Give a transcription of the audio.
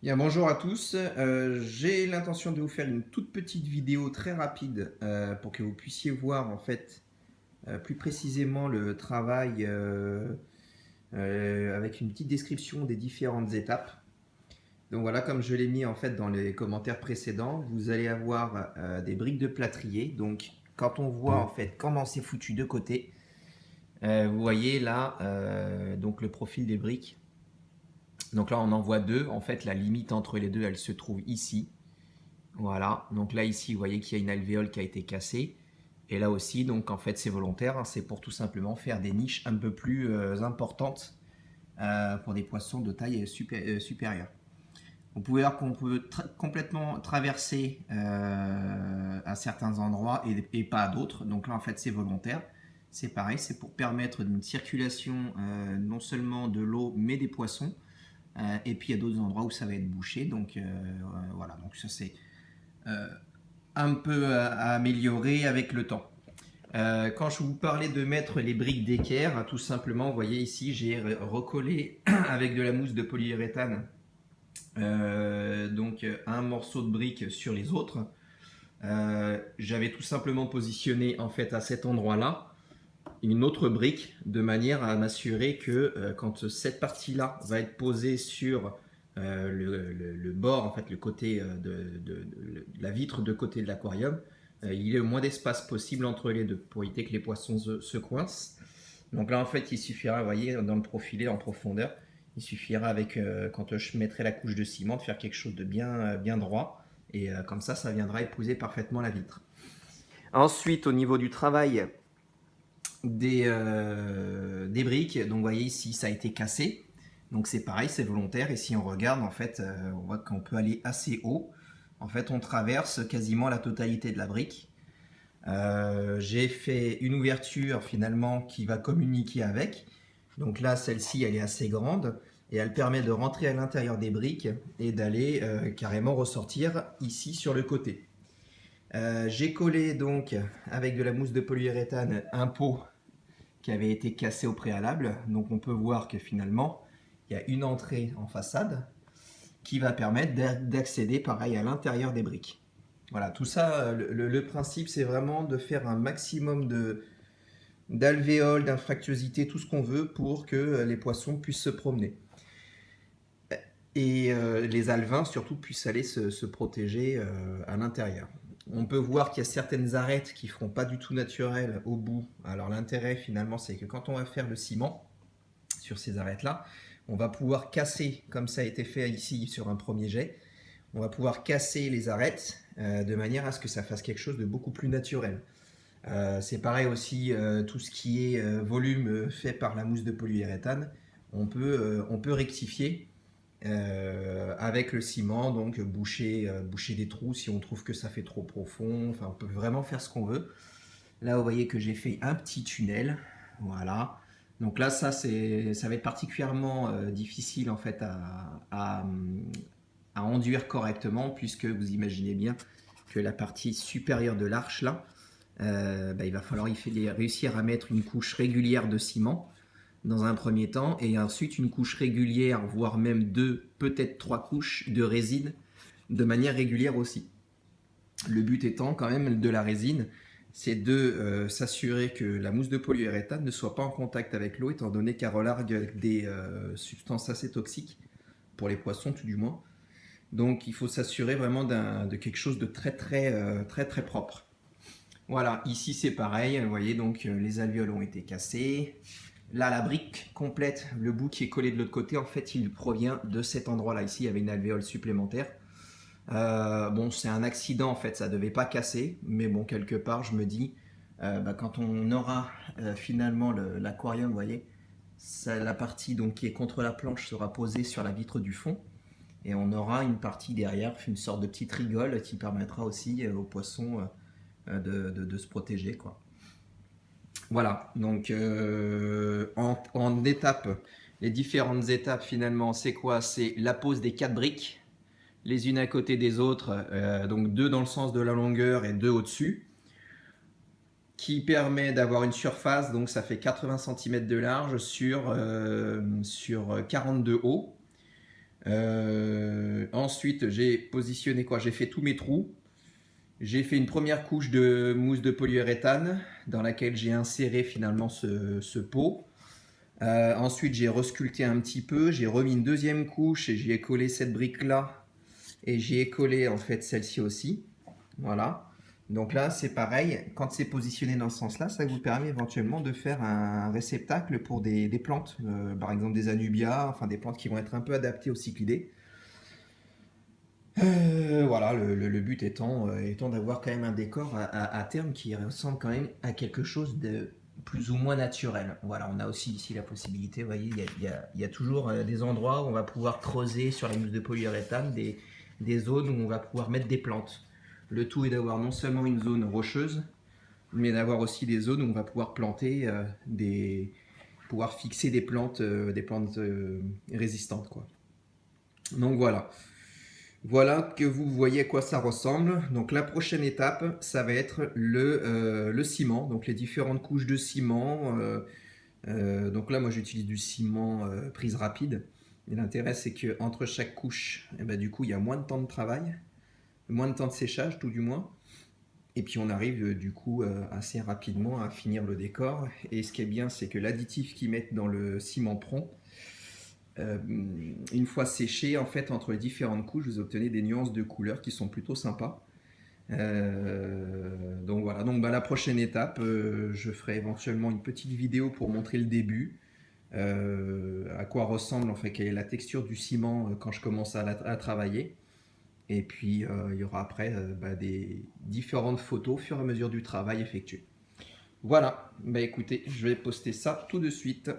Bien, bonjour à tous. J'ai l'intention de vous faire une toute petite vidéo très rapide pour que vous puissiez voir en fait plus précisément le travail avec une petite description des différentes étapes. Donc voilà, comme je l'ai mis en fait dans les commentaires précédents, vous allez avoir des briques de plâtrier. Donc quand on voit en fait comment c'est foutu de côté, vous voyez là donc le profil des briques. Donc là on en voit deux. En fait la limite entre les deux elle se trouve ici. Voilà, donc là ici vous voyez qu'il y a une alvéole qui a été cassée. Et là aussi, donc en fait c'est volontaire, hein, c'est pour tout simplement faire des niches un peu plus importantes pour des poissons de taille supérieure. Vous pouvez voir qu'on peut complètement traverser à certains endroits et pas à d'autres. Donc là en fait c'est volontaire. C'est pareil, c'est pour permettre une circulation non seulement de l'eau mais des poissons. Et puis il y a d'autres endroits où ça va être bouché. Donc voilà, donc ça c'est euh, un peu à améliorer avec le temps. Quand je vous parlais de mettre les briques d'équerre, tout simplement, vous voyez ici, j'ai recollé avec de la mousse de polyuréthane donc un morceau de brique sur les autres. J'avais tout simplement positionné en fait à cet endroit-là une autre brique de manière à m'assurer que quand cette partie-là va être posée sur le bord, en fait le côté de la vitre de côté de l'aquarium, il y ait le moins d'espace possible entre les deux pour éviter que les poissons se coincent. Donc là en fait il suffira, vous voyez, dans le profilé en profondeur, il suffira avec quand je mettrai la couche de ciment de faire quelque chose de bien droit et comme ça viendra épouser parfaitement la vitre. Ensuite au niveau du travail des briques. Donc vous voyez ici ça a été cassé. Donc c'est pareil, c'est volontaire. Et si on regarde, en fait, on voit qu'on peut aller assez haut. En fait, on traverse quasiment la totalité de la brique. J'ai fait une ouverture finalement qui va communiquer avec. Donc là, celle-ci, elle est assez grande et elle permet de rentrer à l'intérieur des briques et d'aller carrément ressortir ici sur le côté. J'ai collé donc avec de la mousse de polyuréthane un pot qui avait été cassé au préalable. Donc on peut voir que finalement, il y a une entrée en façade qui va permettre d'accéder pareil à l'intérieur des briques. Voilà, tout ça, le principe, c'est vraiment de faire un maximum d'alvéoles, d'infractuosité, tout ce qu'on veut pour que les poissons puissent se promener. Et les alevins, surtout, puissent aller se protéger à l'intérieur. On peut voir qu'il y a certaines arêtes qui ne feront pas du tout naturelles au bout. Alors l'intérêt finalement, c'est que quand on va faire le ciment sur ces arêtes-là, on va pouvoir casser, comme ça a été fait ici sur un premier jet, on va pouvoir casser les arêtes de manière à ce que ça fasse quelque chose de beaucoup plus naturel. C'est pareil aussi, tout ce qui est volume fait par la mousse de polyuréthane, on peut rectifier avec le ciment, donc boucher des trous si on trouve que ça fait trop profond. Enfin, on peut vraiment faire ce qu'on veut. Là, vous voyez que j'ai fait un petit tunnel. Voilà. Donc là, ça va être particulièrement difficile en fait à enduire correctement, puisque vous imaginez bien que la partie supérieure de l'arche là, il va falloir réussir à mettre une couche régulière de ciment dans un premier temps, et ensuite une couche régulière, voire même deux, peut-être trois couches de résine de manière régulière aussi. Le but étant quand même de la résine, c'est de s'assurer que la mousse de polyuréthane ne soit pas en contact avec l'eau, étant donné qu'elle relargue des substances assez toxiques, pour les poissons tout du moins. Donc il faut s'assurer vraiment de quelque chose de très propre. Voilà, ici c'est pareil, vous voyez donc les alvéoles ont été cassées. Là, la brique complète, le bout qui est collé de l'autre côté, en fait, il provient de cet endroit-là. Ici, il y avait une alvéole supplémentaire. Bon, c'est un accident, en fait, ça ne devait pas casser. Mais bon, quelque part, je me dis, quand on aura finalement l'aquarium, vous voyez, la partie donc, qui est contre la planche sera posée sur la vitre du fond. Et on aura une partie derrière, une sorte de petite rigole qui permettra aussi aux poissons de se protéger, quoi. Voilà, donc en étapes, les différentes étapes finalement, c'est quoi? C'est la pose des 4 briques, les unes à côté des autres, donc 2 dans le sens de la longueur et 2 au-dessus, qui permet d'avoir une surface, donc ça fait 80 cm de large sur 42 haut. Ensuite, j'ai positionné quoi? J'ai fait tous mes trous. J'ai fait une première couche de mousse de polyuréthane dans laquelle j'ai inséré finalement ce pot. Ensuite, j'ai resculpté un petit peu. J'ai remis une deuxième couche et j'y ai collé cette brique-là. Et j'y ai collé en fait celle-ci aussi. Voilà. Donc là, c'est pareil. Quand c'est positionné dans ce sens-là, ça vous permet éventuellement de faire un réceptacle pour des plantes. Par exemple des anubias, enfin des plantes qui vont être un peu adaptées aux cyclidés. Voilà, le but étant d'avoir quand même un décor à terme qui ressemble quand même à quelque chose de plus ou moins naturel. Voilà, on a aussi ici la possibilité, vous voyez, il y a toujours des endroits où on va pouvoir creuser sur la mousse de polyuréthane des zones où on va pouvoir mettre des plantes. Le tout est d'avoir non seulement une zone rocheuse, mais d'avoir aussi des zones où on va pouvoir planter pouvoir fixer des plantes résistantes, quoi. Donc voilà. Voilà que vous voyez à quoi ça ressemble. Donc la prochaine étape, ça va être le ciment, donc les différentes couches de ciment. Donc là, moi j'utilise du ciment prise rapide. Et l'intérêt, c'est qu'entre chaque couche, eh ben, du coup, il y a moins de temps de travail, moins de temps de séchage, tout du moins. Et puis on arrive du coup assez rapidement à finir le décor. Et ce qui est bien, c'est que l'additif qu'ils mettent dans le ciment prompt, une fois séché, en fait, entre les différentes couches, vous obtenez des nuances de couleurs qui sont plutôt sympas. Donc voilà, donc la prochaine étape, je ferai éventuellement une petite vidéo pour montrer le début, à quoi ressemble, en fait, quelle est la texture du ciment quand je commence à travailler. Et puis il y aura après des différentes photos au fur et à mesure du travail effectué. Voilà, écoutez, je vais poster ça tout de suite.